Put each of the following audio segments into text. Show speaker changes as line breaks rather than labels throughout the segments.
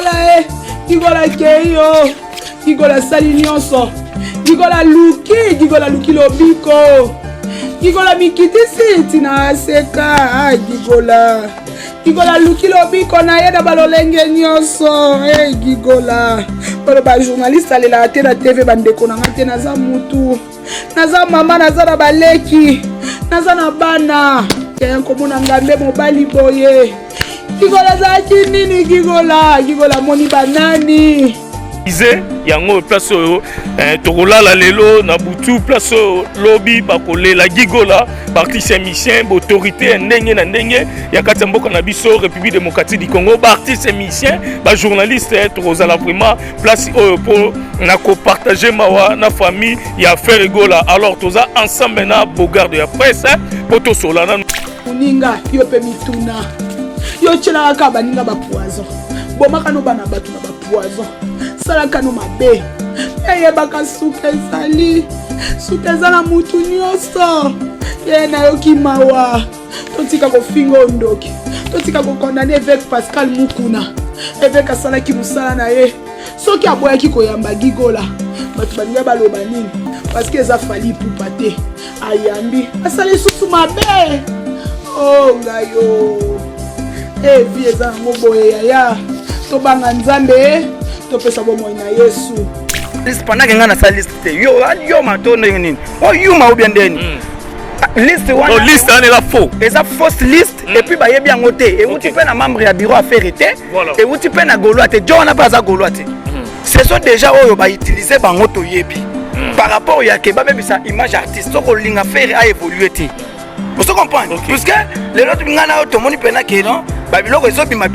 gigola gigola keyo gigola sali nyonso gigola luki lobiko gigola mikitisi tina seka gigola luki lobiko na yeda balolenge nyonso gigola balo ba journaliste alela te na TV bandeko na ngate naza mutu naza mama naza na baleki naza na bana komona ngambe mobali boye gigola za kinini gigola moni banani
Ize yango place tokolala lelo na butu place lobby bakolela gigola artiste musicien autorité ndenge na ndenge ya kati mboka na biso République démocratique du Congo ba artiste musicien ba journaliste tokozala vraiment place pour na ko partager mawa na famille ya faire gola alors toza ensemble na bogarde ya presse pour to solana
uninga yo pe mituna yo chela ka baninga ba poison bomaka no bana batu na ba poison salaka no mabe yebaka suka ezala mutu nyonso ye na yoki mawa totika kofinga ondoki totika kokondane avec Pascal Mukuna avec asalaki musala na ye soki aboyaki koyamba gigola batu baninga baloba nini parce que eza fali pupa te ayambi asali susu mabe oh ngayo vie eza nango boye yaya tobanga nzambe topesa bomoi na Yesu
liste pendant que ngana sa liste yo matono nini oh yuma ou bien ndeni liste wana
liste ane la faux
et ça fausse liste et puis ba yebi ngote et vous tu peux na membre ya bureau affaire été et vous tu peux na goloate jo na pas za goloate ce sont déjà oyo ba utiliser bango to yebi par rapport ya ke ba bebisa image artiste ko linga faire a évoluer ti vous comprenez parce que les autres ngana to moni pena ke non ba biloko eso bima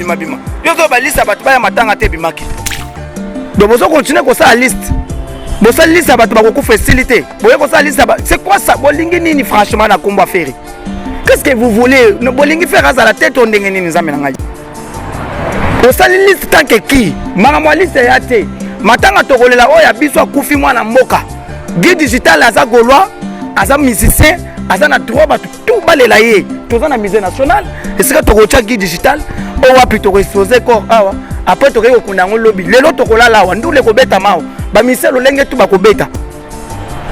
yo zo ba liste ba ya matanga te bimaki. Donc vous continuez comme ça à liste. Vous savez liste à battre facilité. Vous voyez comme ça liste. C'est quoi ça? Bolingi nini franchement na combat faire. Qu'est-ce que vous voulez? Ne bolingi faire à la tête on dengue nini zamena ngai. Vous savez liste tant que qui? Mama liste ya te. Matanga tokolela oya biso akufi mwana mboka. Guide digital aza gaulois, aza musicien, aza na droit ba tout balela ye. Toza na musée national. Est-ce que tokocha guide digital? O wapi to exposer corps awa. Après tu regardes qu'on a un lobby, les autres colla là, on doit les cobeta mao. Bah misel le lengue tout ba cobeta.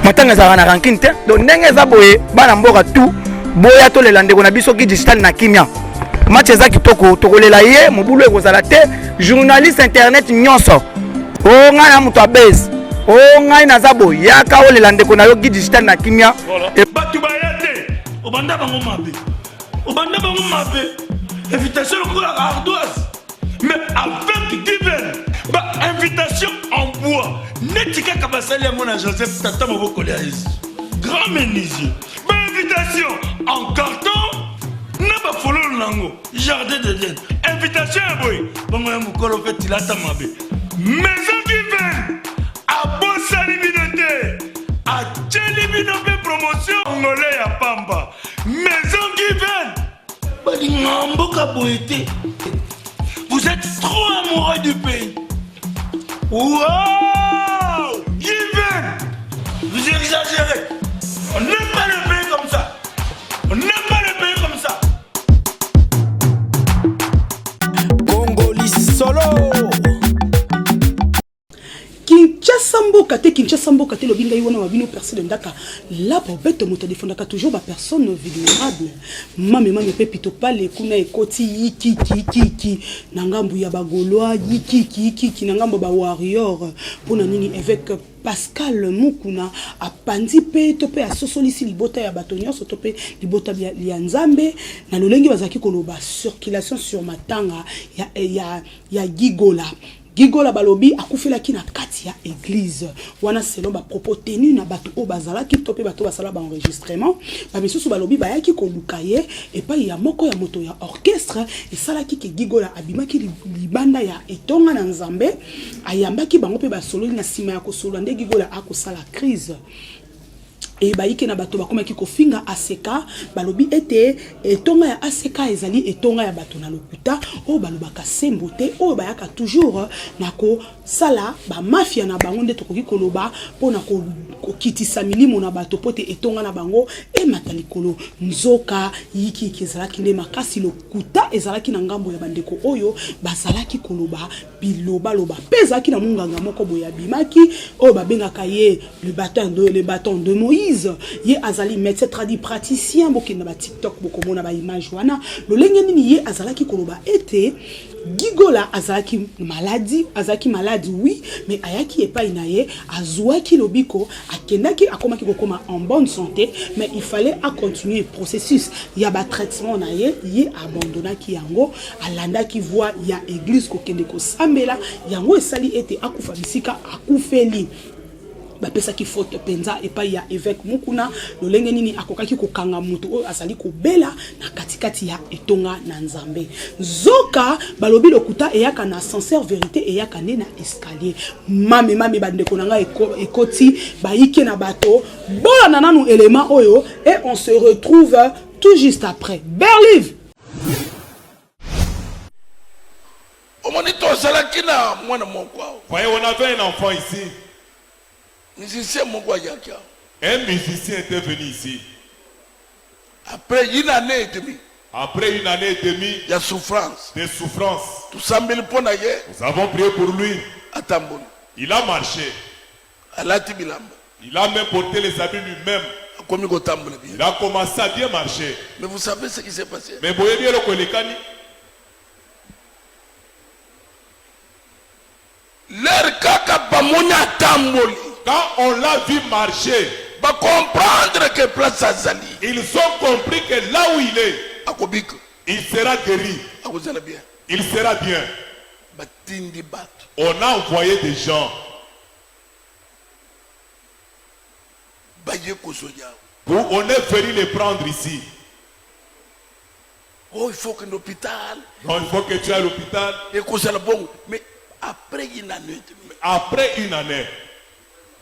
Maintenant ils ont ranking te, donc nengue zaboye, bah n'amboka tout, boya to le lande qu'on a biso qui digital na kimia. Match ezaki toko tokole la ye, mobulo ekozala te, journaliste internet nyonso. Oh ngana muto abez. Oh ngana zabo ya ka o le lande qu'on a yo qui digital na kimia.
Et batu bayate, obanda bango mabe. Obanda bango mabe. Invitation au ardoise. Mais avec Given, invitation en bois. Netika Kabasali à mon Joseph Tata Moboko grand menuisier. Invitation en carton. N'a pas follow lango. Jardin de Dieu. Invitation à boy. Bon, moi, mon colo fait il a tamabé. Maison Given. À Bossa Libinoté. À Tchelibinoté promotion. Angolais à Pamba. Maison Given. Badingamboka boité. Vous êtes trop amoureux du pays. Wow! Given! Vous exagérez. On n'aime pas le pays comme ça. On n'aime pas le pays comme ça.
Congolais solo.
Kinshasa mboka te lobinga yiwana mabino personne ndaka la bobete moto defendaka toujours ba personne vulnérable mame pepito pale kuna ekoti yiki na ngambu ya bagoloa yiki na ngambu ba warrior pona nini avec Pascal Mukuna a pandi pe tope a sosolisi libota ya batonyo so tope libota ya nzambe na lolengi bazaki koloba circulation sur matanga ya Gigola balobi akufela ki na kati ya église wana selon ba propos tenus na bato o bazala ki topé bato basala ba enregistrement ba misusu balobi ba yaki ko lukaye et pa ya moko ya moto ya orchestre et sala ki ke Gigola abimaki libanda ya etonga na nzambe ayambaki bango pe ba solo na sima ya ko solo nde Gigola akosala crise et baiki na bato bakoma ki kofinga aseka balobi ete etonga ya aseka ezali etonga ya bato na lokuta o balobaka sembote o bayaka toujours nako sala ba mafia na bango nde tokoki koloba pona ko kitisa milimo na bato pote etonga na bango e matalikolo nzoka yiki kezalaki nde makasi lokuta ezalaki na ngambo ya bandeko oyo bazalaki koloba biloba loba pezaki na munganga moko boya bimaki o babengaka ye le bâton de Moïse ye azali médecin tradi praticien bokenda ba TikTok bokomona ba image wana lolenge nini ye azalaki koloba ete Gigola azaki malade oui mais ayaki epai na ye azwaki lobiko akendaki akomaki kokoma en bonne santé mais il fallait à continuer processus ya ba traitement na ye abandonnaki yango alandaki voix ya église kokende ko sambela yango esali ete akufa bisika akufeli bapesa ki faute penza et pas ya évêque mukuna lolenge nini akokaki kokanga mutu o azali kobela na katikati ya etonga na nzambe zoka balobi lokuta eyaka na sincère vérité eyaka ne na escalier mame bandeko nanga ekoti baike na bato bola na nanu élément oyo et on se retrouve tout juste après Berlive.
Voyez, on avait un enfant ici.
Musicien Mongwayakia.
Un musicien était venu ici.
Après une année et demie.
Après une année et demie.
Il y a souffrance.
Des souffrances.
Tout ça,
nous avons prié pour lui. Il a marché. Il a même porté les habits lui-même. Il a commencé à bien marcher.
Mais vous savez ce qui s'est passé?
Mais vous voyez bien le Kolekani. Quand on l'a vu marcher,
comprendre que place Azali.
Ils ont compris que là où il est, il sera guéri. Il sera bien. On a envoyé des gens. On est venu les prendre ici.
Oh, il faut que l'hôpital.
Non, il faut que tu ailles à l'hôpital.
Mais après une année.
Après une année.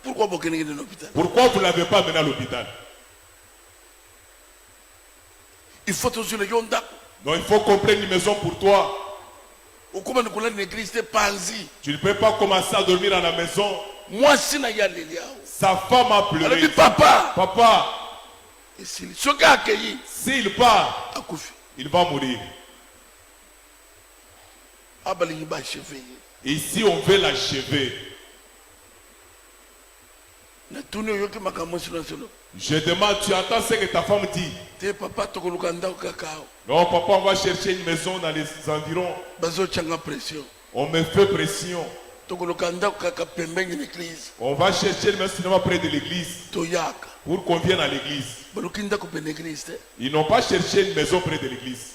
Pourquoi vous n'êtes pas à l'hôpital?
Pourquoi vous ne l'avez pas mené à l'hôpital?
Il faut aussi le yonda.
Non, il faut qu'on prenne une maison pour toi. Tu ne peux pas commencer à dormir à la maison.
Moi,
sa femme a pleuré.
Elle dit, papa.
Papa.
S'il
part, il va mourir. Ici, on veut l'achever. Je demande, tu entends ce que ta femme dit? Non, papa, on va chercher une maison dans les environs. On me fait pression. On va chercher une maison près de l'église. Pour qu'on vienne à l'église. Ils n'ont pas cherché une maison près de l'église.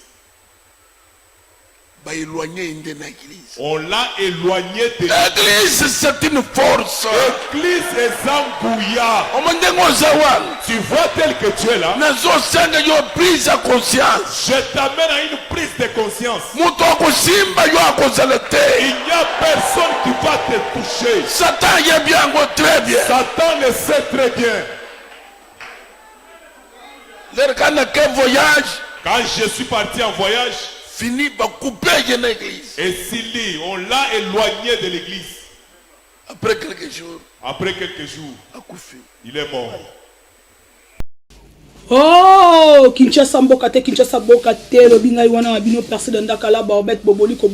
On l'a éloigné de
l'église. C'est une force.
L'église est Zambouya. Tu vois tel que tu es là. Je t'amène à une prise de conscience. Il n'y a personne qui va te toucher.
Satan est bien, très bien.
Satan le sait très bien. Quand je suis parti en voyage,
fini par couper l'église.
Et Sili, on l'a éloigné de l'église.
Après quelques jours,
il est mort.
Oh, Kinshasa mbokate lobinga iwana bino percé dans dakala babet boboliko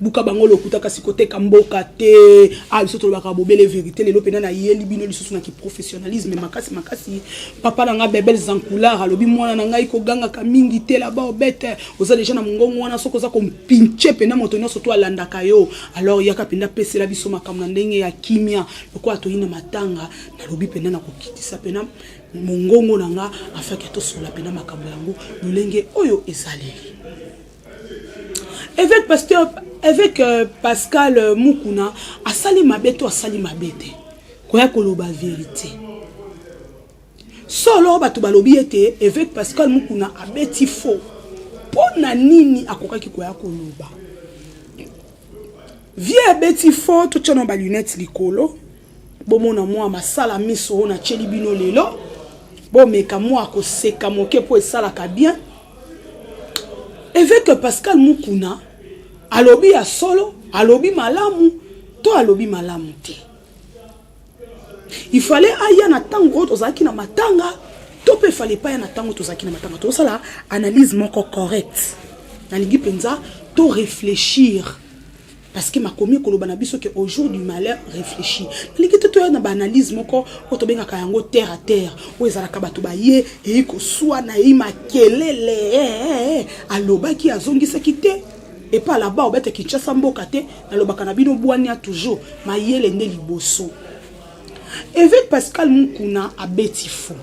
buka bango lokuta kasi kote kambokate biso to baka bobele vérité lelo pena na yeli bino lisusu na ki professionnalisme makasi papa nanga bebel zankula lobi mwana nanga iko ganga ka mingi te la babet oza déjà na mongongo wana soko za ko pinche pena moto nyoso to alandaka yo alors yaka penda pese la biso makamna ndenge ya kimia lokwa to ina matanga na lobi pena na kokitisa pena mongongo nanga afaka to sola pena makambo yango lolenge oyo ezali avec Pascal Mukuna asali mabeto asali mabete koya koloba vérité solo bato balobi ete avec Pascal Mukuna abeti faux pona nini akokaki koya koloba vie abeti faux to tshona ba lunette likolo bomona moi masala miso na cheli bino lelo bomeka moi ko seka moke po esala ka bien évêque Pascal Mukuna alobi ya solo alobi malamu to alobi malamu te. Il fallait aya na tango tozaki na matanga to pe fallait pas ya na tango tozaki na matanga to sala analyse moko correct na lingi penza to réfléchir parce que ma commis koloba na biso que au jour du malheur réfléchir lingi to ya na ba analyse moko to benga ka yango terre à terre o ezala ka bato ba ye e ko swa na yi makelele aloba ki azongisa kite et pas là-bas au bête qui chasse mboka te na loba kana bino bwani a toujours ma yele nde liboso. Évêque Pascal Mukuna abeti fo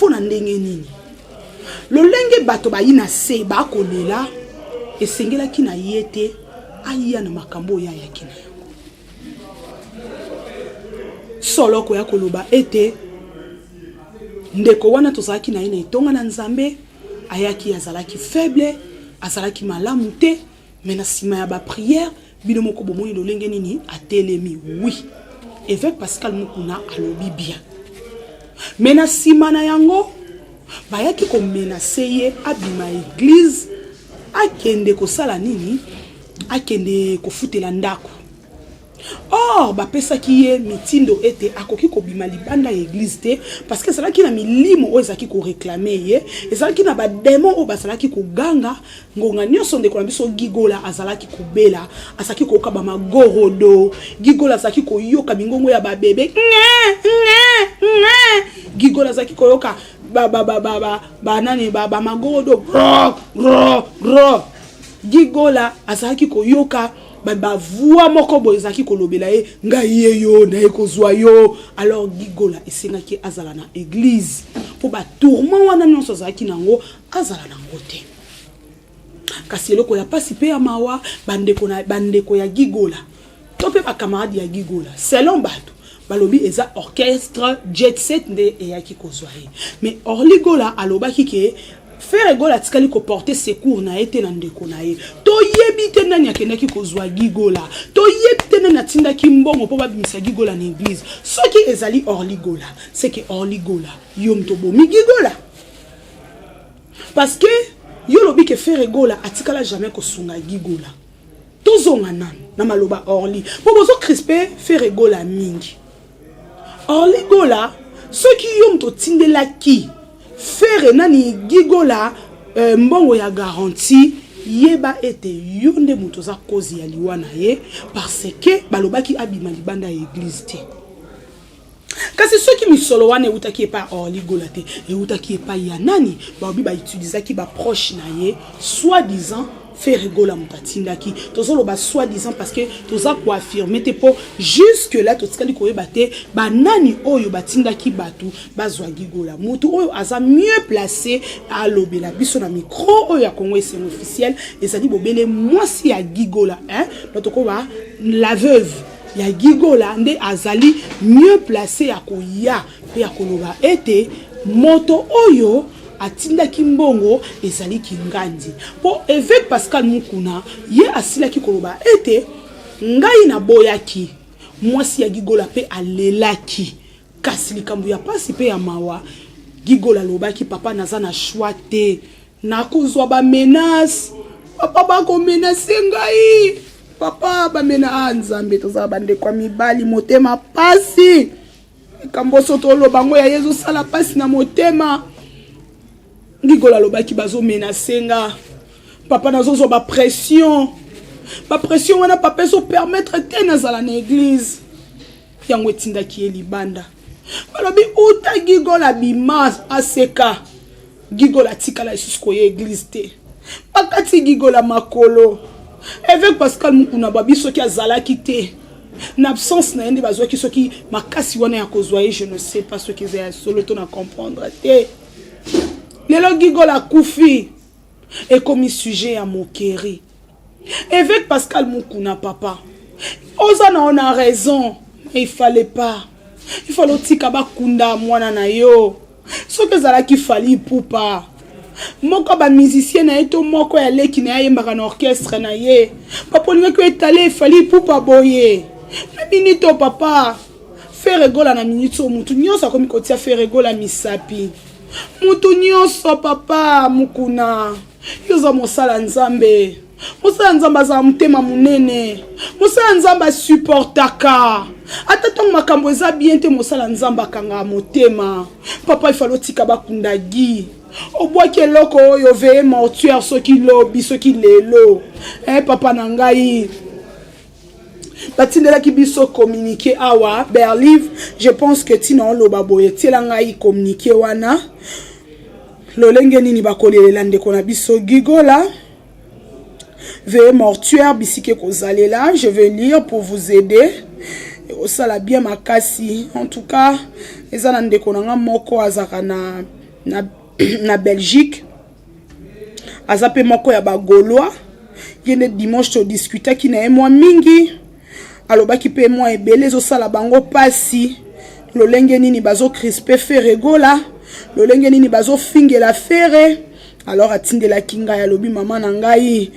na ndenge nini lolenge bato ba yina se ba kolela esengela ki na yete aya na makambo ya yakina solo ko ya koloba ete ndeko wana tozaki na ina etonga na nzambe ayaki azalaki faible azalaki malamu te mais na sima ya ba prière bino moko bomoni lolenge nini atelemi oui. Évêque Pascal Mukuna alobi bien. Mena simana yango bayaki ko menacer ye abima église akende ko sala nini akende ko futela ndako. Or ba pesa ki ye mitindo ete akoki ko bima libanda église te parce que sala ki na milimo o ezaki ko réclamer ye ezala ki na ba démon o basala ki ko ganga ngonga nyonso ndeko na biso gigola azalaki ko bela asaki ko kaba magorodo gigola asaki ko yoka mingongo ya ba bébé gigola asaki ko yoka ba nani ba magorodo gigola asaki ko yoka ba voix moko boyezaki kolobela ye ngai yo na ekozwa yo alors gigola esengaki azala na église po ba tourment wana nyonso zaki nango azala nango te kasi eloko ya pasi pe ya mawa bandeko ya gigola to pe ba camarade ya gigola selon bato balobi eza orchestre jet set nde eyaki kozwa ye mais orligola alobaki ke Frère Gola tikali ko porter secours na ete na ndeko na ye. To yebite nani akendaki kozwa gigola. To yebite nani atindaki mbongo po babimisa gigola na église. Soki ezali orligola, c'est que orligola yom to bomi gigola. Parce que yo lobi ke Frère Gola atikala jamais ko sunga gigola. Tozonga nan na maloba orli. Po bozo crispé Frère Gola mingi. Orligola soki yom to tindela ki faire nani gigola mbongo ya garantie yeba ete yonde mutoza kozi ya liwana ye parce que balobaki abima libanda ya église te kasi soki misolo wana utaki epa orligola te utaki epa ya nani baobi ba utilisaki ba proche na ye soi-disant faire gola mutatindaki tozolo ba soi-disant parce que toza ko affirmer te po jusque là totikali ko yeba te ba nani oyo batindaki batu bazwa gigola mutu oyo aza mieux placé à lobela biso na micro oyo ya Congo c'est officiel et ça dit bobele mwasi ya gigola hein toko ba la veuve ya gigola nde azali mieux placé ya koya pe ya koloba ete moto oyo atinda kimbongo ezali kingandi po évêque Pascal Mukuna ye asila ki koloba ete ngai na boyaki mwasi ya gigola pe alelaki kasi likambu ya pasi pe ya mawa gigola lobaki papa naza na choix te nakozwa ba menace papa ba ko menacer ngai papa ba mena nzambe toza bande kwa mibali motema pasi kambo soto lo bango ya Yesu sala pasi na motema gigola lobaki bazo menacenga papa nazo ba pression wana papa so permettre te nazala na église yango etindaki libanda balobi uta gigola bimas aseka gigola tikala isusko ye église te bakati gigola makolo évêque Pascal Mukuna babiso ki azalaki te na absence na yende bazwa ki soki makasi wana ya kozwa je ne sais pas ce qui est solo to na comprendre te lelo gigola kufi et comme sujet à moquerie évêque Pascal Mukuna papa ozana on a raison mais il fallait tika bakunda mwana na yo soki ezalaki fali pupa moko ba musicien na eto moko ya leki na yembaka na orchestre na ye papolinga ko etale fali pupa boye minute papa faire rigola na minute mutu nyonso akomi kotia faire rigola misapi mutu nyonso papa mukuna yoza mosala nzambe aza mutema munene mosala nzambe supportaka ata tongo makambo eza bien te mosala nzambe akanga motema papa ifalo tika bakunda gi obwaki eloko oyo veye mortuaire soki lobi soki lelo papa na ngai batindelaki biso communiqué awa berlive je pense que tina oloba boye tiela ngai communiqué wana lolenge nini bakolelela ndeko na biso gigola veuillez mortuaire bisike kozalela je vais lire pour vous aider au sala bien makasi en tout cas eza na ndeko nanga moko azaka na Belgique azape moko ya bagolois yene dimanche to discuter ki na moi mingi alobaki pe moi ebele zo sala bango pasi lolenge nini bazo crisper feregola lolenge nini bazo fingela fere alors atindela kinga ya lobi mama na ngai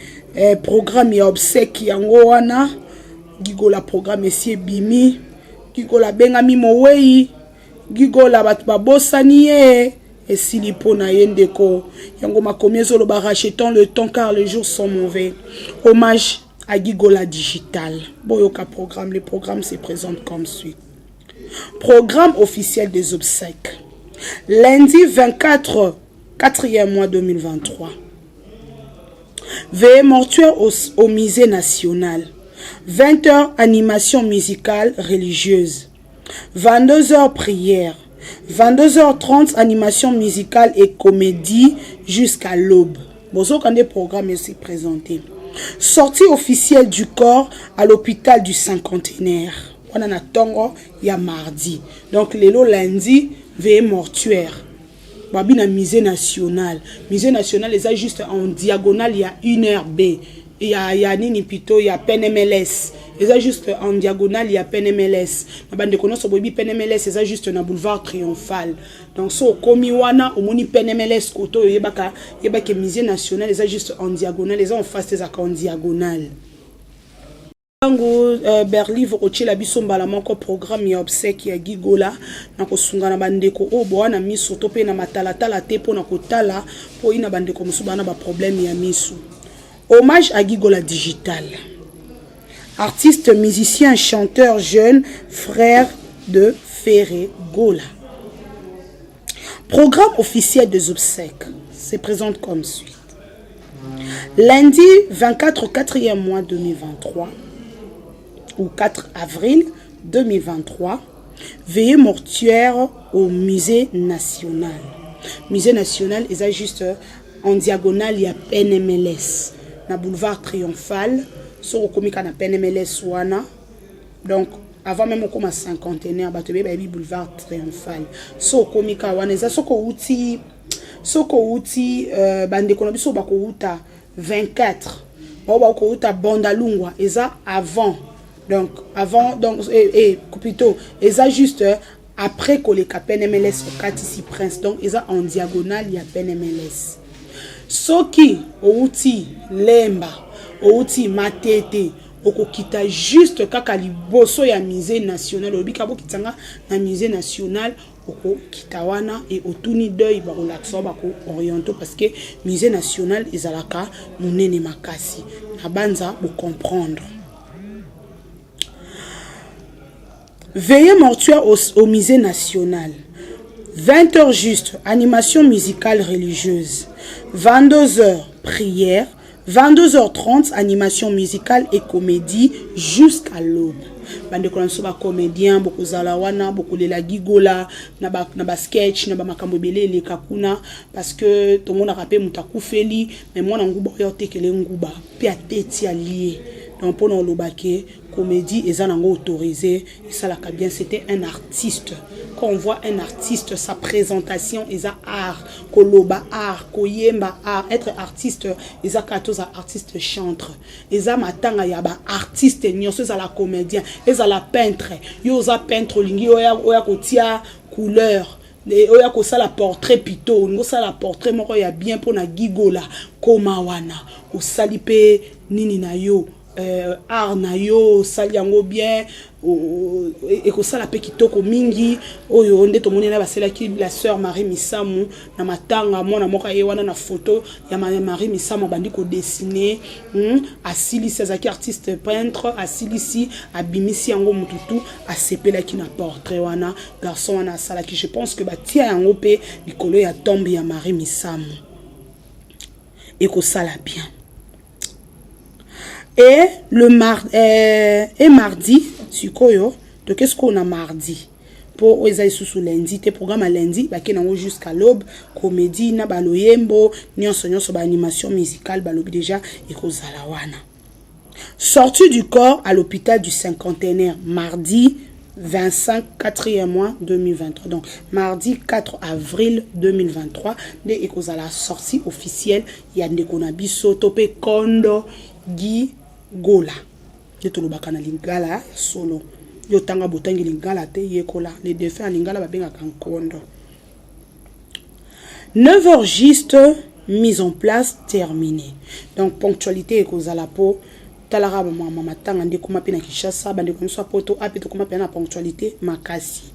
programme ya obsèque yango wana gigola programme esi bimi gigola bengami mowei gigola batu babosani ye esili pona yendeko yango makomi ezoloba rachetons le temps car les jours sont mauvais. Hommage à Gigola Digital. Boyoka programme, le programme se présente comme suit. Programme officiel des obsèques. Lundi 24 4e mois 2023. Veillée mortuaire au musée national. 20h animation musicale religieuse. 22h prière. 22h30 animation musicale et comédie jusqu'à l'aube. Bozo quand des programmes ici présentés. Sortie officielle du corps à l'hôpital du cinquantenaire. On en a tongo ya mardi. Donc l'élo lundi veillée mortuaire. Babina musée national. Musée national les a juste en diagonale il y a 1RB. Il y a nini pito il y a PNMLS. Ils a juste en diagonale il y a PNMLS. Na bande kono so bobi PNMLS ils a juste na boulevard Triomphal. Donc so komi wana au moni PNMLS koto yebaka musée national ils a juste en diagonale ils ont en face des en diagonale. Tango Berlive ochela biso mbala moko programme ya obsèque ya Gigola na kosunga na bandeko o boana miso to pe na matala tala te po na kotala po ina bandeko musu bana ba problème ya miso. Hommage à Gigola Digital. Artiste, musicien, chanteur jeune, frère de Ferré Gola. Programme officiel des obsèques se présente comme suit. Lundi 24 4e mois 2023 ou 4 avril 2023, veillée mortuaire au musée national. Musée national, il y a juste en diagonale, il y a PNMLS. Na boulevard Triomphal, sur le comique na PNMLS wana. Donc avant même au comme cinquantenaire, batebe baby boulevard Triomphal. Sur le comique wana, ça soko outi bande konobi so bako uta 24. Ba bako uta Bandalungwa, eza avant. Donc plutôt eza juste après que les PNMLS au 4 ici Prince. Donc eza en diagonale, il y a PNMLS. Soki outi lemba outi matete okokita juste kaka liboso ya musée national obika bokitanga na musée national okokita wana et otuni deuil ba relaxo ba ko oriento parce que musée national ezalaka munene makasi na banza bo comprendre. Veillée mortuaire au musée national. 20h juste, animation musicale religieuse. 22h, prière. 22h30, animation musicale et comédie jusqu'à l'aube. Bande kolanso ba comédien, beaucoup zalawana, beaucoup de la gigola, na ba sketch, na ba makambo belé les kakuna parce que tout le monde a rappelé mutaku feli, mais moi nguba yote kele nguba, pe ateti allié. Donc pour nous lobake comédie et ça nango autorisé et ça la bien c'était un artiste. Quand on voit un artiste sa présentation et ça art koloba art koyemba art être artiste et ça katoza artiste chantre et ça matanga ya ba artiste nyonso za la comédien et ça la peintre yo za peintre lingi oya kotia couleur oya ko sala portrait pito ngo sala portrait moko ya bien pour na gigola koma wana o salipe nini na yo art na yo sali yango bien ekosala pe kitoko mingi oyo nde tomoni na baselaki la sœur Marie Misamu na matanga mwana moka ye wana na photo ya Marie Misamu bandi ko dessiner asilisi azaki artiste peintre asilisi abimisi yango mututu asepelaki na portrait wana garçon wana asalaki. Je pense que batia yango pe likolo ya tombe ya Marie Misamu ekosala bien. Et le mardi, sikoyo, donc qu'est-ce qu'on a mardi? Pour les sous lundi, te programme à lundi, bah qui n'en jusqu'à l'aube, comédie, na baloyembo, ni enseignant sur animation musicale, balobi déjà et kozalawana. Sortie du corps à l'hôpital du cinquantenaire, mardi 25 4e mois 2023. Donc mardi 4 avril 2023, de ekozala sortie officielle, il y a Ndekonabi Sotope Kondo Guy Gola. Je te le bakana lingala solo. Yo tanga botangi lingala te yekola. Les défunts lingala babenga kankondo. 9h juste, mise en place, terminée. Donc ponctualité ekozala po talara mama tanga nde kuma pe na Kinshasa bande ko so poto apeto kuma pe na ponctualité makasi.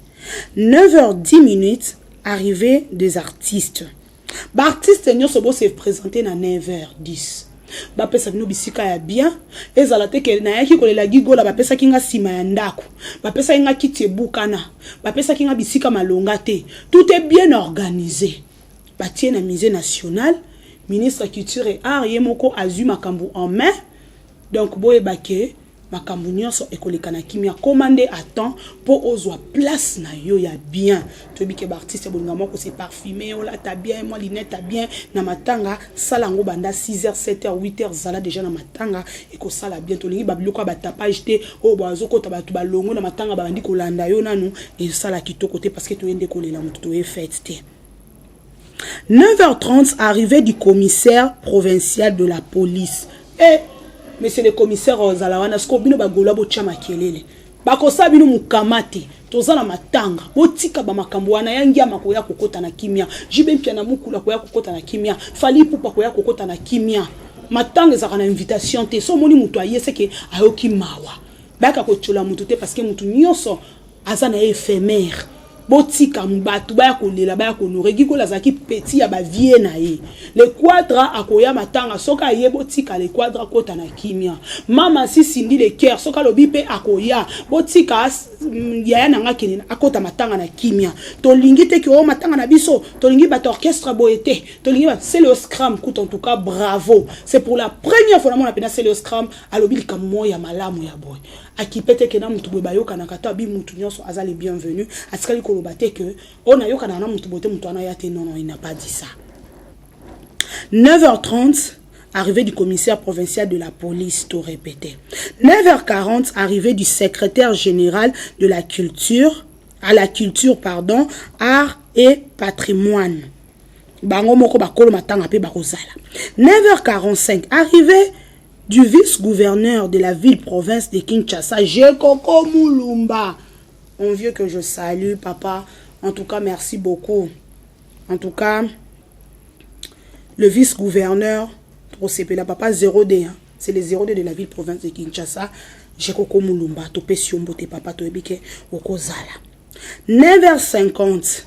9h10 arrivée des artistes. Ba artiste nyoso bo se présenter na 9h10. Ba pesa bino bisika ya bien ezala te ke na yaki kolela gigola ba pesa kinga sima ya ndako ba pesa kinga kiti ebukana ba pesa kinga bisika malonga te. Tout est bien organisé. Ba tie na musée national, ministre culture et art yemoko azu makambu en main. Donc boye baké makambu nyonso ekoleka na kimia commandé à temps pour ozwa place na yo ya bien. To bi ke ba artiste bolinga moko se parfumer o la ta bien moi linette ta bien na matanga sala ngo banda 6h 7h 8h zala déjà na matanga et ko sala bien to lingi ba biloko ba tapage te o bazo ko tabatu ba longo na matanga ba bandi ko landa yo nanu et sala kitoko te parce que to yende ko lela mutu to e fête te. 9h30 arrivée du commissaire provincial de la police. Et mais c'est le commissaire Zalawana sko bino bagola bo chama kelele bakosa bino mukamate tozala matanga botika ba makambo wana yangia makoya kokota na kimia jibe mpia na mukula koya kokota na kimia fali pupa koya kokota na kimia matanga za kana invitation te so moni mutu ayese ke ayoki mawa baka ko chola mutu te parce que mutu nyonso azana éphémère botika mbatu baya kolela baya konore gikola zaki petit ya ba vie na ye le quadra akoya matanga soka ye botika le quadra kota na kimia mama si sindi le cœur soka lobi pe akoya botika ya na ngakini akota matanga na kimia to lingi te ki o matanga na biso to lingi ba orchestre boete to lingi c'est le scrum coûte en tout cas bravo c'est pour la première fois na pena c'est le scrum alobi likamo ya malamu ya boy akipete ke na mutu boy bayoka na kata bi mutu nyonso azali bienvenu atikali kolobate que on a yoka na mutu bote mutu ana ya te non il n'a pas dit ça. 9h30 arrivée du commissaire provincial de la police, tout répété. 9h40 arrivée du secrétaire général de la culture pardon, art et patrimoine. Bango moko bakolo matanga pe bakozala. 9h45 arrivée du vice-gouverneur de la ville-province de Kinshasa, Jekoko Mulumba. Un vieux que je salue, papa. En tout cas, merci beaucoup. En tout cas, le vice-gouverneur, la papa 0D, hein. C'est le 0D de la ville-province de Kinshasa, Jekoko Mulumba, Topé Siombote, papa Toebike, Okozala. 9h50.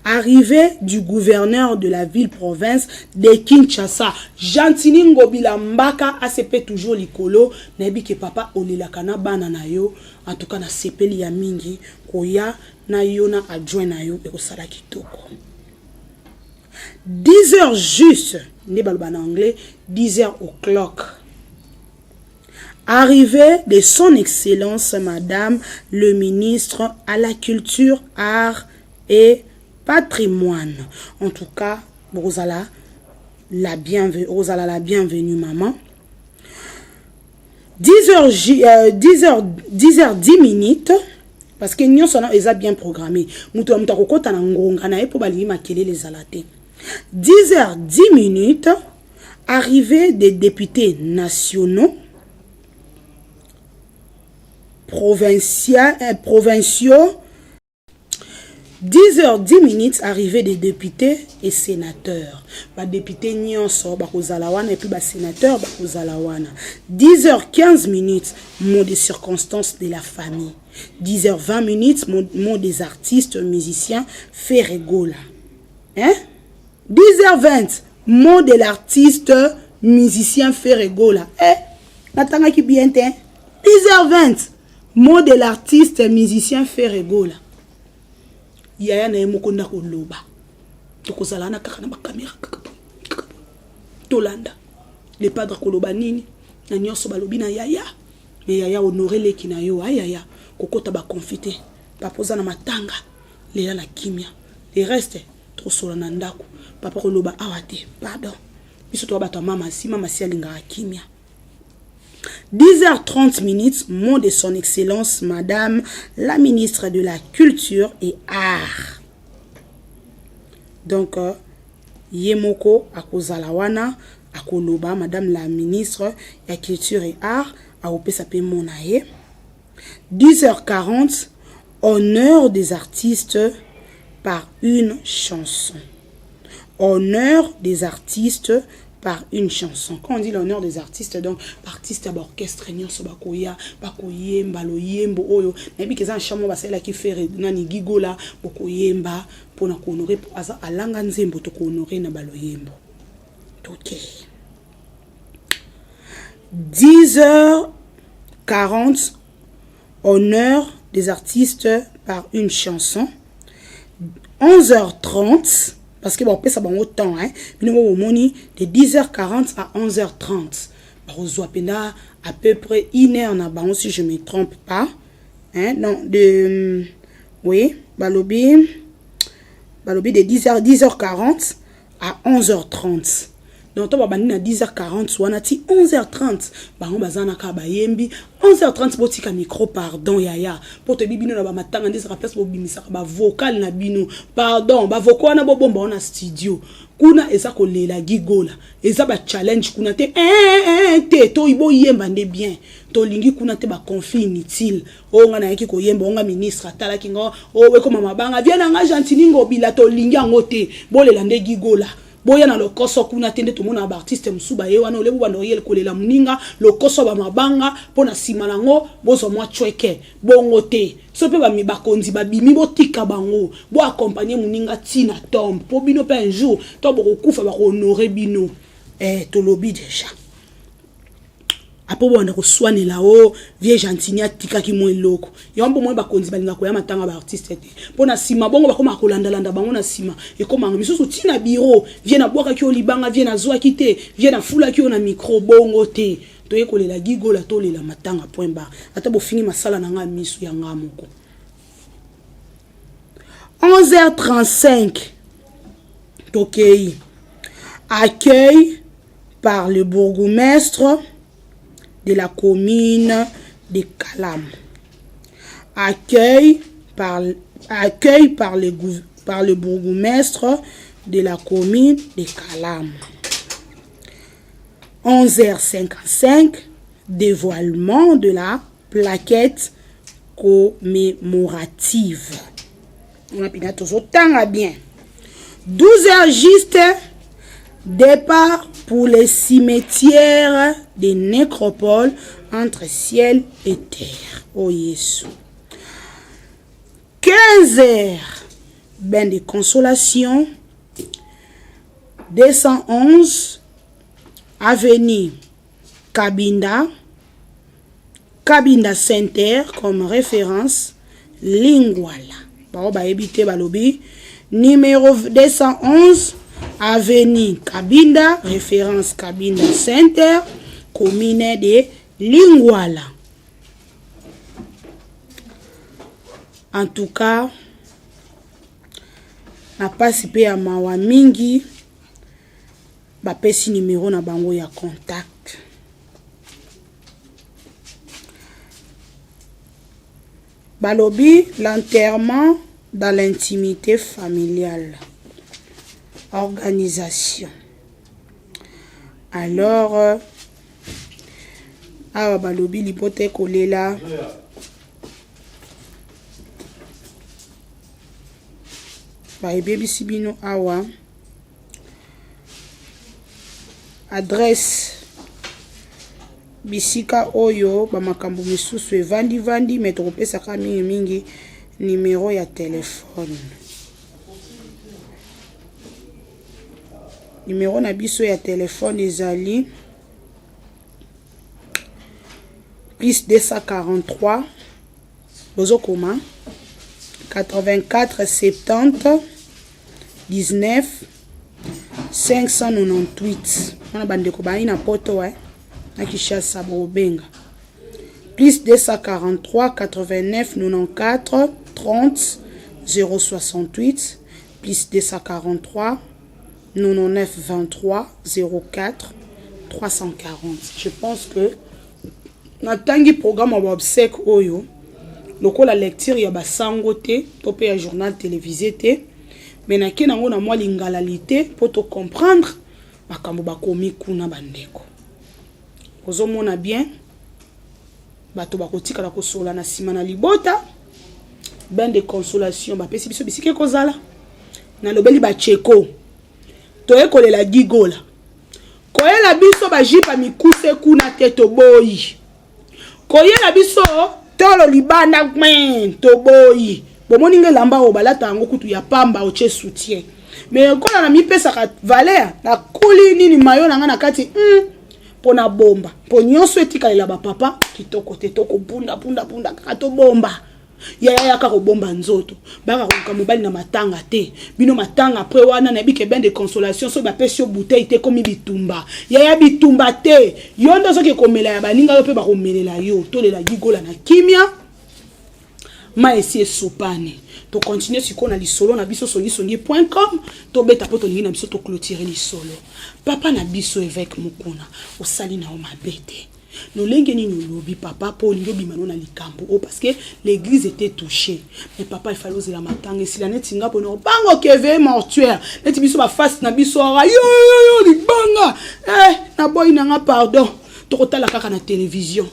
Arrivée du gouverneur de la ville-province de Kinshasa, Jantini Ngobila Mbaka ACP toujours likolo, nebi ke papa olilakana bana na yo, en tout cas na sepeli ya mingi, koya na yo na adjoint na yo, eko sala kitoko. 10h juste, ne balba en anglais, 10h au clock. Arrivée de son excellence madame le ministre à la culture, art et patrimoine. En tout cas, Rosala la bienvenue maman. 10h10 parce que nous sommes bien programmés. Nous sommes les 10h10 arrivée des députés nationaux, provinciaux. 10h10 arrivée des députés et sénateurs. Ba député nyonso ba kozala wana et puis ba sénateur ba kozala wana. 10h15 mot des circonstances de la famille. 10h20 mot des artistes, musiciens, fait rigola. Hein? 10h20 mot de l'artiste, musicien, fait rigola. Natanga ki bien te. 10h20 mot de l'artiste, musicien, fait rigola. Yaya na yemoko ndako loba. Tokozala na kaka na ba caméra Tolanda. Le padre koloba nini na nyonso balobi na yaya. Mais yaya honoré leki na yo yaya kokota ba confité. Papoza na matanga. Lela na kimia. Le reste trop sola na ndako. Papa koloba awate. Pardon. Biso to bato mama si alinga kimia. 10h30 mot de son excellence madame la ministre de la culture et art. Donc yemoko akozala wana akoloba madame la ministre de la culture et art a opesa pe monaye. 10h40 honneur des artistes par une chanson. Honneur des artistes par une chanson. Quand on dit l'honneur des artistes, donc artistes à orchestre, nyonso bakoya, bakoyemba, lo yembo oyo. Nabi keza nchamo basela ki faire nani gigola, bokoyemba pona ko honorer asa alanga nzembo to ko honorer na balo yembo. OK. 10h40 honneur des artistes par une chanson. 11h30 parce que bon ça va autant hein de 10h40 à 11h30 à peu près 1 heure na bango si je me trompe pas hein non de oui balobi de 10h40 à 11h30 donc to ba na 10h40 wana ti 11h30 bango bazana ka bayembi 11h30 botika micro pardon yaya pour te bibino na ba matanga ndisa place bo bimisa ba vocal na bino pardon ba vocal na bo bomba na studio kuna eza ko lela gigola eza ba challenge kuna te te to ibo yemba nde bien to lingi kuna te ba conflit inutile o nga na yaki ko yemba nga ministre atala kingo o we ko mama banga viena nga gentili ngo bila to lingi ngote bolela nde gigola boya na lokoso kuna tende to mona ba artiste musuba ye wana olebu bando yele kolela muninga lokoso ba mabanga pona sima nango bozo mwa chweke bongo te so pe ba mi bakonzi ba bimi botika bango bo accompagner muninga tina tombe po bino pe un jour to bo kufa ba honorer bino to lobi déjà apo bonda ko swane la o vie gentinia tika ki mo eloko yombo mo bakonzi balinga ko ya matanga ba artiste te pona sima bongo bakoma kolanda landa bango na sima e koma misusu tina bureau vie na boka ki olibanga vie na zwa ki te vie na fula ki na micro bongo te to yekolela gigola to lela matanga point bar ata bo fini masala na nga misu ya nga moko 11h35 Tokei accueil par le bourgmestre de la commune de Kalam. Accueil par le bourgmestre de la commune de Kalam. 11h55 dévoilement de la plaquette commémorative. On a toujours tant bien. 12h juste départ pour les cimetières des nécropoles entre ciel et terre. Oh Jésus. 15h, bain de consolation. 211 avenue Cabinda. Cabinda Center comme référence. Lingwala. Bah, éviter balobi. Numéro 211. Avenue Cabinda, référence Cabinda Center, commune de Lingwala. En tout cas, na participé à mawa mingi, ba pesi numéro na bango ya contact. Balobi, l'enterrement dans l'intimité familiale. Organisation. Alors, balobi l'hypothèque kolela. bayebi sibino awa adresse bisika oyo bamakambo misusu evandi mais tokopesaka mingi numéro ya téléphone. Numéro na biso ya téléphone ezali plus 243 bozokoma 84 70 19 598. On a bandeko ba ina poto wa na Kishasa bobenga plus 243 89 94 30 068 plus 243 99 23 04 340. Je pense que natangi programme wa obsèque oyo lokola lecture ya basango te to pe ya journal télévisé te mais na ke nango na mwa lingalalité pour te comprendre makambo bakomi kuna bandeko ozomona bien bato bakotika la kosola na sima na libota ben de consolation bapesi biso bisike kozala na lobeli bacheko toye kolela gigola koyela biso bajipa mikuse kuna te toboyi koyela biso tolo libanda men toboyi bomoni nge lamba o balata yango kutu ya pamba oche soutien mais kola na mipesa valeur na kuli nini mayo na nga na kati pona bomba po nyonso etikalela ba papa kitoko te toko bunda kaka to bomba ya ka ko bomba nzoto baka ko mobali na matanga te bino matanga après wana na bike ben de consolation so ba pesio bouteille te komi bitumba ya bitumba te yondo soki komela ya baninga yo pe ba komelela yo to lela gigola na kimia ma esi sopane to continuer siko na lisolo na biso songi.com to beta poto lingi na biso to clôturer lisolo papa na biso évêque mukuna osali na o mabete no lenge ni lobi papa po lingo bimano na likambo o parce que l'église était touchée mais papa il fallait oser la matanga si la netinga pono bango keve mortuaire neti biso ba face na biso yo libanga na boy na nga pardon to kotala kaka na télévision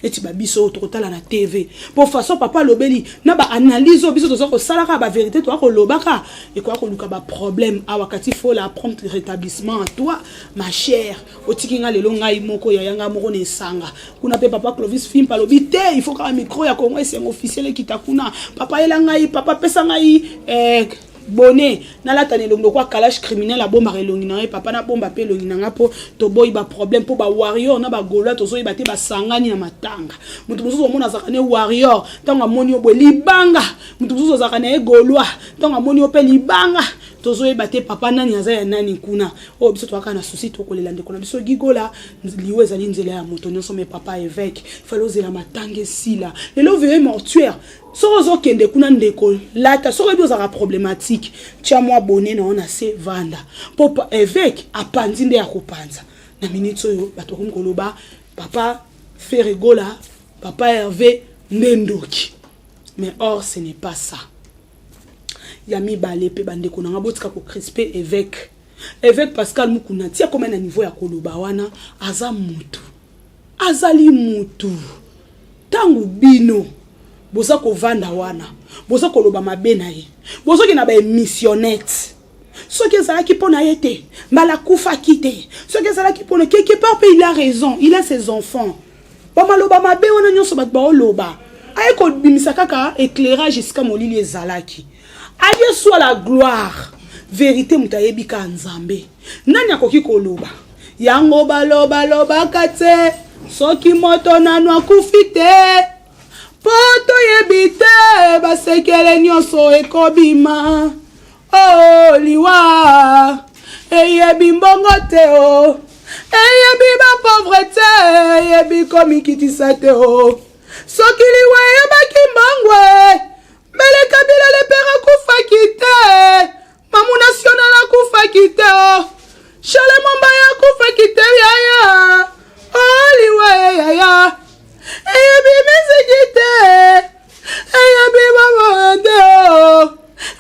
eti babiso tokotala na TV pour façon papa lobeli na ba analyse biso tozo ko salaka ba vérité to ko lobaka et quoi ko luka ba problème awakati faut la prompt rétablissement à toi ma chère otikinga lelo ngai moko ya yanga moko ne sanga kuna pe papa Clovis film pa lobi te il faut ka micro ya Congo c'est officiel kitakuna papa ela ngai papa pesa ngai bonnet na la tane longo kwa kalash criminel a bomba relongi na papa na bomba pe longi na ngapo to boy ba problème po ba warrior na ba goloa to zo ibate ba sangani na matanga mutu musuzo mona zakane warrior tanga moni obwe libanga mutu musuzo zakane goloa tanga moni ope libanga to zo ibate papa nani aza ya nani kuna o biso to akana souci to kolela ndeko na biso gigola liwe zali nzela ya moto nyonso me papa évêque fallait la matanga sila lelo veille mortuaire Sorozo kende kuna ndeko lata sorobi ozaka problématique tia moi bonnet na on a se vanda papa évêque apandi nde ya kopanza na minute oyo bato koloba papa Ferregola papa Hervé ndendoki mais or ce n'est pas ça yami balé pe bandeko na ngabotika ko crisper évêque Pascal Mukuna tia comme na niveau ya koloba wana aza mutu azali mutu tangu bino boza ko vanda wana boza ko loba mabena ye boza ki na ba missionnette soki ezala ki pona yete mbala kufa kite soki ezala ki pona quelque part il a raison il a ses enfants ba maloba mabe wana nyonso bat ba loba ay ko bimisa kaka éclairage jusqu'à molili ezalaki Adieu soit la gloire vérité mutayebi ka nzambe nani akoki ko loba yango baloba kate soki moto nanu akufite poto yebite basekele nyonso ekobima oh liwa eyebi mbongo te o eyebi ba pauvreté eyebi komikitisa te o soki liwa yebaki mbangwe mbele kabila lepera kufaki te mamu national akufaki te o chale momba ya kufaki te yaya oh liwa yaya eyebi mizikite eyebi babande o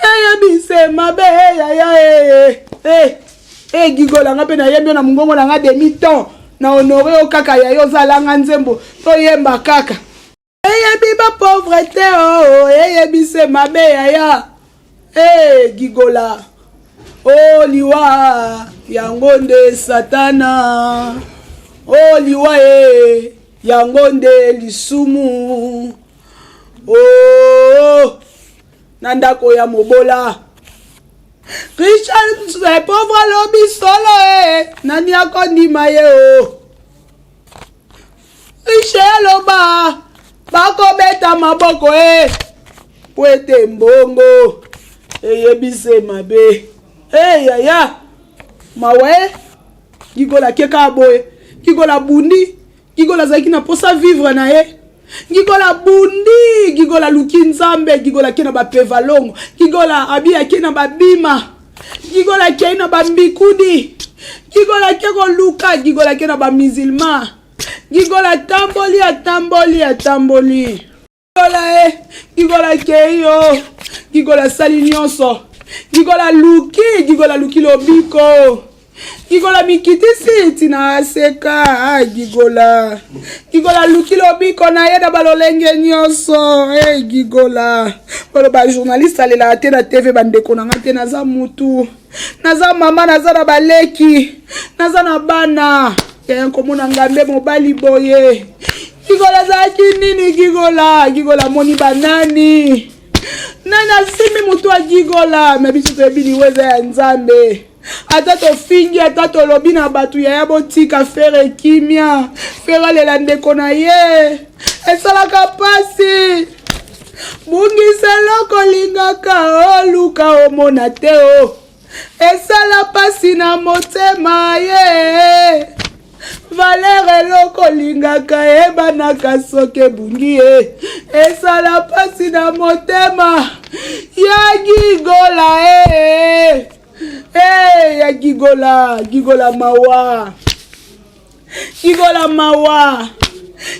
eyebi se mabe yaya gigola nga pe na yembi na mungongo na nga demi-temps na honore o kaka ya yo zalanga nzembo to yemba kaka eyebi ba pauvreté o eyebi se mabe yaya Gigola. Oh liwa yangonde satana. Oh liwa yangonde lisumu. Oh nandako ya mobola. Christian c'est pauvre lobby solo nani akondima ye o. Richeloba bakobeta maboko Pwete mbongo yebise mabe yaya mawe Gigola keka boye Gigola bundi Gigola zaki na posa vivre na ye Gigola bundi Gigola luki nzambe Gigola kena ba pevalongo Gigola abia kena ba bima Gigola kena ba mbikudi Gigola keko luka Gigola kena ba musulman Gigola tamboli Gigola Gigola keyo Gigola sali nyonso Gigola luki lobiko Gigola mikitisi tina aseka Gigola luki lobiko na yeda balolenge nyonso Gigola balo ba journaliste alela ate na TV bandeko na ngate naza mutu naza mama naza na baleki naza na bana komona ngambe mobali boye Gigola zaki nini Gigola moni banani nana simi mutu wa Gigola mebiso tebili weza ya nzambe atato fingi atato lobi na batu ya botika fere kimia fere lela ndeko na ye esalaka pasi bungisa loko lingaka luka omona te esala pasi na motema ye Valere loko lingaka banaka soke bungi esala pasi na motema ya Gigola ya Gigola mawa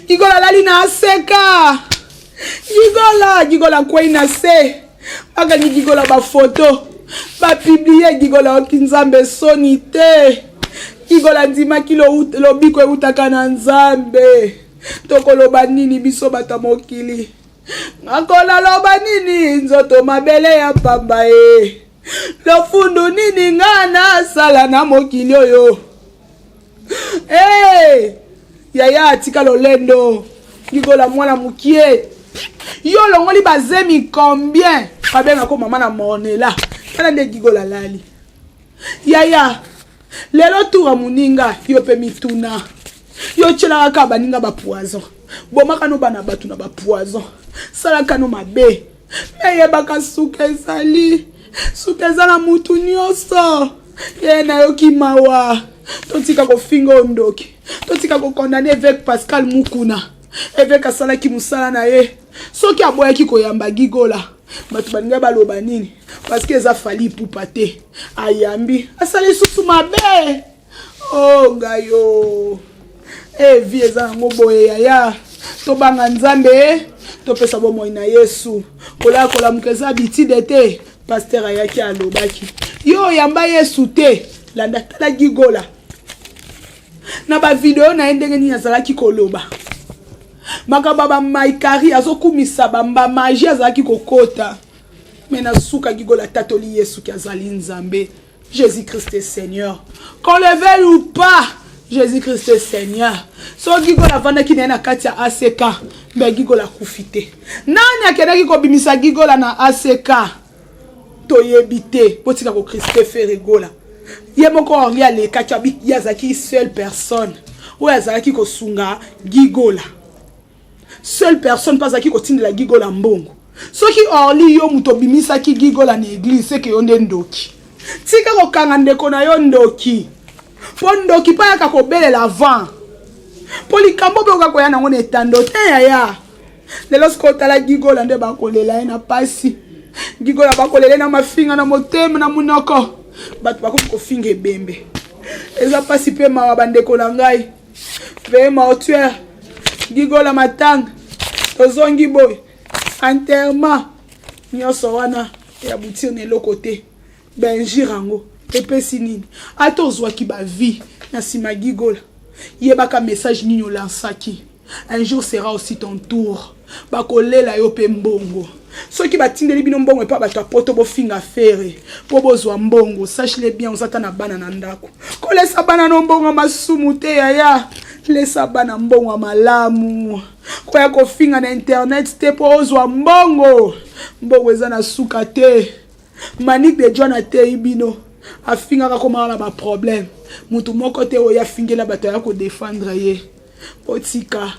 Gigola lali na aseka Gigola kwei na se baka ni Gigola ba photo ba publier Gigola okinzambe soni te Gigola ndima kilo lobiko utaka na nzambe tokoloba nini biso bata mokili ngakola loba nini nzoto mabele ya pamba lofundu nini ngana sala na mokili oyo yaya atika lolendo Gigola mwana mukie yo longoli bazemi combien babenga ko mama na monela kana nde Gigola lali yaya lelo tura muninga yo pe mituna yo chela ka baninga ba poison bomaka no bana batu na ba poison sala kano mabe meye baka sukeza mutu nyoso na yo kimawa totika ko fingo ndoki totika ko condamner avec Pascal Mukuna avec asala ki musala na ye soki aboya ki ko yamba Gigola batu baninga baloba nini parce que ça fali pour pate ayambi asali susu mabe ngayo vie za ngoboye yaya to banga nzambe to pesa bomo ina Yesu kola mukeza bitide te pasteur ayaki alobaki yo yamba Yesu te landa tala Gigola na ba video na ndenge ni azalaki koloba makababa maikari azokumisa bamba magie azalaki kokota mena suka Gigola tatoli Yesu ki azali nzambe Jésus-Christ est Seigneur qu'on le veuille ou pas Jésus-Christ est Seigneur so Gigola vanda ki na kati ya ACK mbe Gigola kufite nani akedaki ko bimisa Gigola na ACK to yebite potika ko Christophe Regola ye moko orlia le kachabi yazaki seule personne ou yazaki ko sunga Gigola seule personne pas aki ko tindela Gigola mbongo soki orli yo muto bimisa ki Gigola na église c'est que yonde ndoki tika ko kanga ndeko na yo ndoki po ndoki pa yaka ko belela vent po likambo be ko ya nango netando te yaya lelo sko tala Gigola nde bakolela na pasi Gigola bakolela na mafinga na motema na munoko batu bakoki ko finga ebembe eza pasi pe mawa bandeko na ngai pe mortuaire Gigola matanga tozongi boy enterrement nyonso wana ya butir na lokote benjirango epesi nini atozwaki ba vie na sima Gigola yebaka message nini olansaki un jour sera aussi ton tour bakolela yo pe mbongo. Soki batindeli bino mbongo epa bato apoto bofinga fere po bozwa mbongo, sache-le bien ozata na bana na ndako. Kolesa bana no mbongo masumu te yaya. Lesa bana mbongo malamu. Koya kofinga na internet te po ozwa mbongo. Mbongo eza na suka te. Manik de John ate ibino. Afinga kakoma na ba problème. Mutu moko te oya fingela bato ya ko défendre ye. Potika.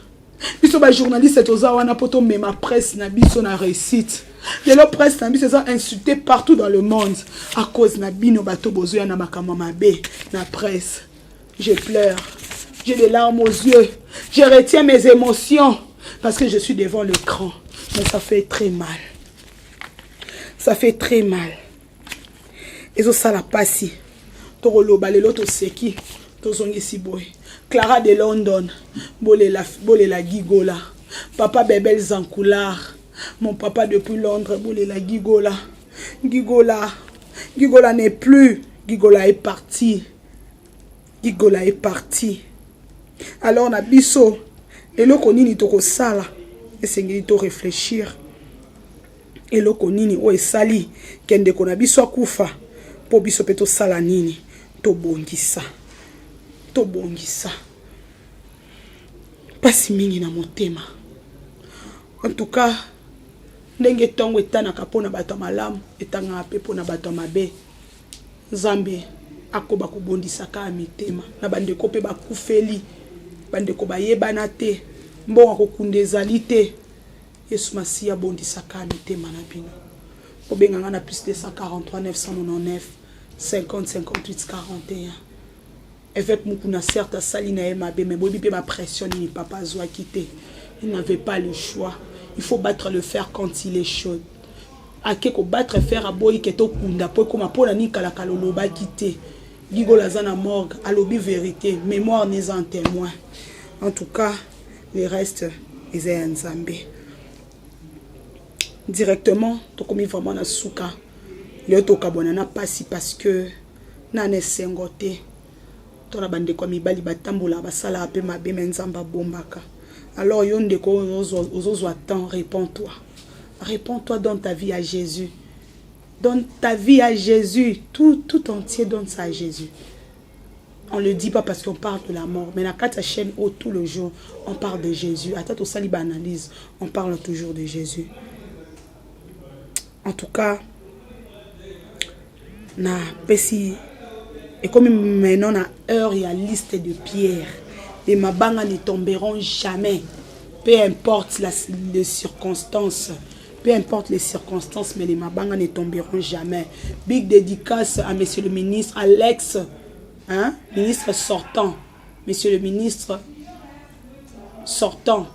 Biso ba journaliste toza wana poto mema presse na biso na réussite. Lelo presse na biso sont insultés partout dans le monde à cause na bino bato bozo ya na makama mabe na presse. Je pleure. J'ai des larmes aux yeux. Je retiens mes émotions parce que je suis devant l'écran. Mais ça fait très mal. Ça fait très mal. Et ça la passe. Torolo balelo to seki. To zongi si boy. Clara de London, Bolela Gigola. Papa Bebel Zancoulard. Mon papa depuis Londres, Bolela Gigola. Gigola n'est plus. Gigola est parti. Gigola est parti. Alors, na biso, eloko nini toko sala. Esengeli to réfléchir. Eloko nini o esali. Kende kona biso akufa. Po biso peto sala nini. To bongisa. Bongisa. Pasi mingi na motema. En tout cas, ndenge tongo etana kapona bato malamu, etanga pe pona bato mabe. Zambe akoba ko bondisa ka mitema. Na bandeko pe bakufeli. Bandeko bayebana te. Mbongo kokunde ezali te. Yesu Masiya bondisa ka mitema na bino. Obenganga na plus de 143 999 50 58 41. Avec Mukuna certes Salina et Mabe, mais Bobi ma pression ni papa Zoa quitté. Il n'avait pas le choix. Il faut battre le fer quand il est chaud. Akeko battre fer à boy keto kunda po comme pona ni kala kaloloba quitté. Gigo lazana morgue, alobi vérité, mémoire n'est en témoin. En tout cas, les restes ils est Nzambe. Directement, to komi vraiment na suka. Le to kabonana pasi parce que na ne sengote. Tona bande kwa mibali batambola basala ape mabe menzamba bombaka. Alors yonde ko ozozo attend, réponds-toi. Réponds-toi, donne ta vie à Jésus. Donne ta vie à Jésus. Tout entier donne ça à Jésus. On le dit pas parce qu'on parle de la mort, mais la carte chaîne haut tout le jour, on parle de Jésus. À tête au saliba analyse, on parle toujours de Jésus. En tout cas, na pesi. Et comme maintenant, à heure, il y a liste de pierres. Les mabanga ne tomberont jamais. Peu importe les circonstances. Peu importe les circonstances, mais les mabanga ne tomberont jamais. Big dédicace à monsieur le ministre Alex, hein, ministre sortant. Monsieur le ministre sortant,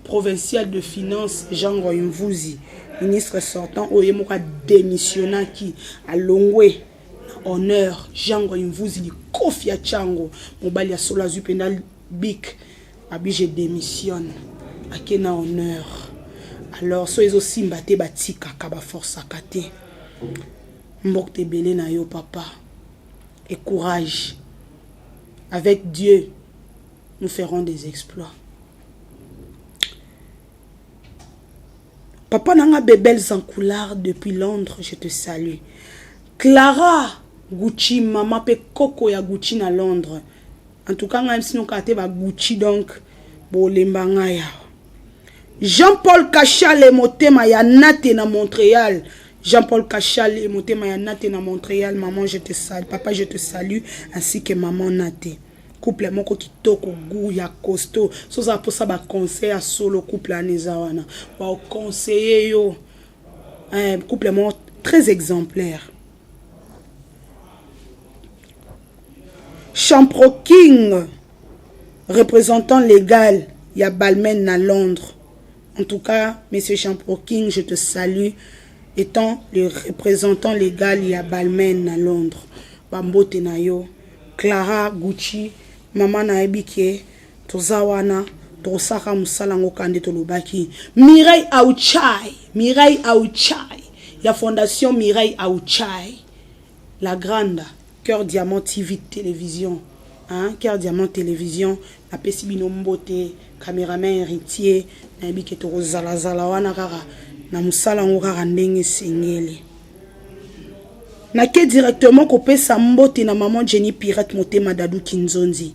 provincial de finances, Jean Royumvouzi. Ministre sortant, Oyemoka démissionnant qui a Longwe. Honneur, Jean Royumvouzi, li Kofi Achango, Mobali ya Sola Zupendal Bik, abi je démissionne, akena honneur. Alors, so ezo simba te batika kaba force akate. Mbok te belé na yo papa. Et courage. Avec Dieu, nous ferons des exploits. Papa nanga Bebel Zancoulard depuis Londres, je te salue. Clara Gucci, maman pe Coco ya Gucci na Londres. En tout cas, même si nous kate ba Gucci donc bolembanga ya. Jean-Paul Kachal motema ya nate na Montréal. Jean-Paul Kachal motema ya nate na Montréal. Maman, je te salue. Papa, je te salue ainsi que maman nate. Couple moko kitoko goût ya costaud. So ça pour ça ba conseil à solo couple aneza wana. Ba conseiller yo. Un couple moko très exemplaire. Champro King, représentant légal, il y a Balmain à Londres. En tout cas, monsieur Champro King, je te salue. Étant le représentant légal, il y a Balmain à Londres. Bambo Tenayo, Clara Gucci, Maman Naebike, Tozawana, Tosaka Musalango Kande Tolobaki, Mireille Aouchai, Mireille Aouchai, il y a Fondation Mireille Aouchai, la grande. Cœur Diamant TV Télévision. hein, Car Diamant Télévision, na pesi bino mbote, caméraman héritier, na yebi ke to zala wana kaka na musala ngo kaka ndenge sengele. Na ke directement ko pesa mbote na maman Jenny Pirate Motema Dadou Kinzonzi.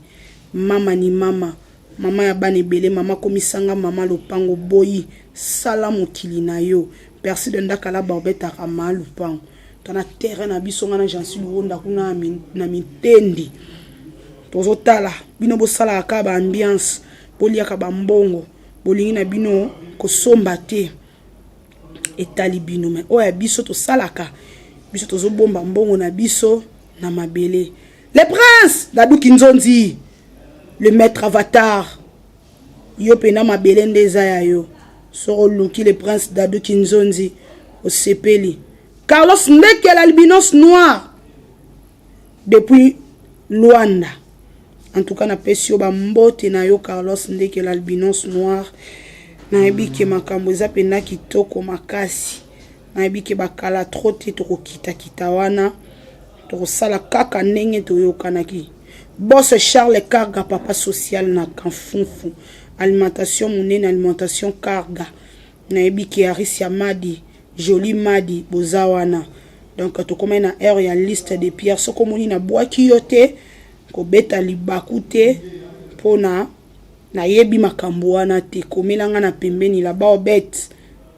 Mama ni mama, mama ya bane bele, mama komisanga, mama lopango boyi, sala mokili na yo. Persi de ndakala barbeta kama lupango. Tana terrain na biso ngana jansi luonda kuna na mitendi. Tozo tala, bino bo sala akaba ambiance, boli akaba mbongo, bolingi na bino kosomba te. Etali bino me oya biso to salaka. Biso tozo bomba mbongo na biso na mabele. Le prince Dadou Kinzonzi, le maître avatar. Yo pena mabele ndeza ya yo. Soro luki le prince Dadou Kinzonzi au sepeli. Carlos Ndeke l'albinos noir depuis Luanda. En tout cas na pesio ba mbote na yo Carlos Ndeke l'albinos noir. Na ebike makambo eza pena kitoko makasi. Na ebike bakala trote to kita wana. To sala kaka ndenge to yokanaki. Boss Charles Karga papa social na Kanfunfu. Alimentation monene alimentation Karga. Na ebike Arisia Madi, Jolie Madi bozawana. Donc to comme na heure ya liste de pierres soko moni na boaki yote ko beta libakute pona na yebi makambo wana te komelanga na pembeni la ba obet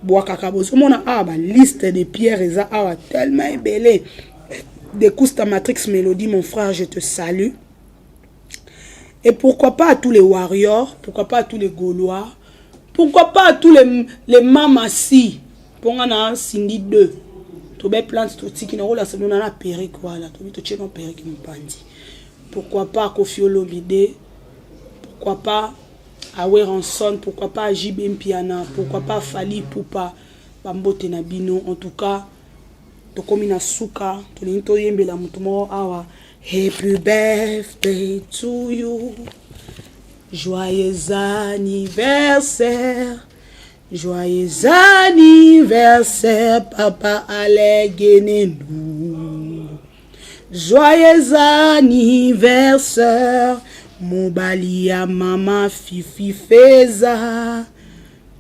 boaka kabozo mona ba liste de pierres eza awa tellement ebele. De Cousta Matrix Mélodie, mon frère, je te salue. Et pourquoi pas à tous les warriors, pourquoi pas à tous les Gaulois, pourquoi pas à tous les mamassi. Pour nga Cindy 2. To be plante to tiki na rola selon na perique voilà, to to tcheno perique mpandi. Pourquoi pas Kofi Olomide, pourquoi pas Awe Ranson, pourquoi pas JB Mpiana, pourquoi pas Fali Poupa, Bambote na bino. En tout cas, to komi na suka, to linto yembe la mutumo awa. Happy birthday to you. Joyeux anniversaire. Joyeux anniversaire, papa Alegenendou. Joyeux anniversaire, Mobalia mama Fifi Feza.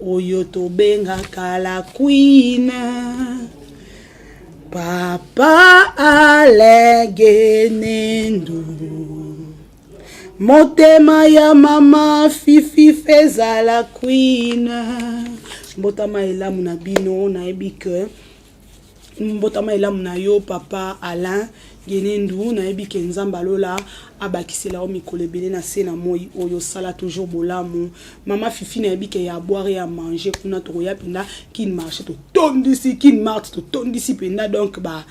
Oyoto benga kala queen. Papa Alegenendou. Motema ya mama Fifi Feza la queen. Mbotama elamu na bino na ebike. Mbotama elamu na yo papa Alain Genendou na ebike nzamba lola abakisela o mikolo ebele na se na moi oyo sala toujours bolamu. Mama Fifi na ebike ya boire ya manger kuna to ya pinda kin marché to tondisi kin mart to tondisi pinda donc ba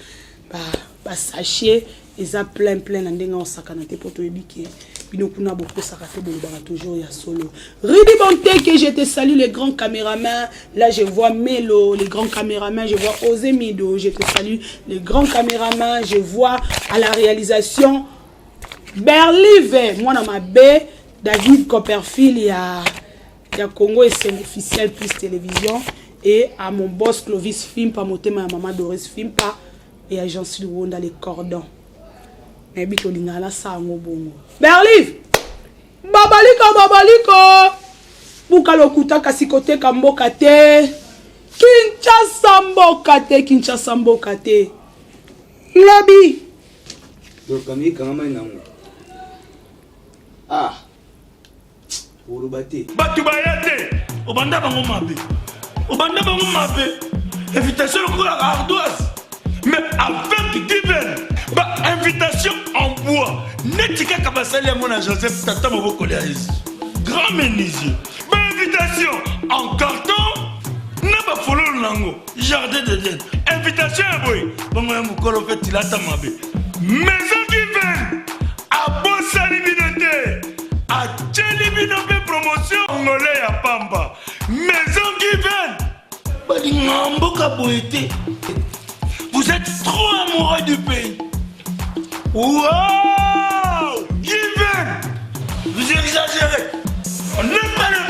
sachet eza plein na ndenga osakana te poto ebike. Binokuna beaucoup sakate bolobara toujours ya solo. Ridi Bonte que je te salue les grands caméramans. Là je vois Melo, les grands caméramans, je vois Osé Mido, je te salue les grands caméramans, je vois à la réalisation Berlive, moi dans ma baie, David Copperfield, il y a Congo et c'est officiel plus télévision et à mon boss Clovis Fimpa, Motema maman Doris Fimpa et à Jean-Sylvain Wonda les cordons. Nebi to lingala sango bongo. Berlive. Babaliko. Buka lokuta kasikote kamboka te. Kinshasa mboka te. Lobi.
Dokami kama nango. Ah. Urubate.
Batu bayate. Obanda bango mabe. Invitation pour la ardoise. Mais avec divers. Invitation en bois. Netika Kabasali à mon Joseph Tata Moboko grand menuisier. Invitation en carton. N'a pas follow lango. Jardin de Dieu. Invitation à boy. Bon, Mokolo fait il a tamabé. Maison divine. À Bossa Libinoté. À Tchelibinoté promotion. Angolais à Pamba. Maison divine. Balingambo Kaboete. Vous êtes trop amoureux du pays. Wow! Given! Vous exagérez! On n'aime pas le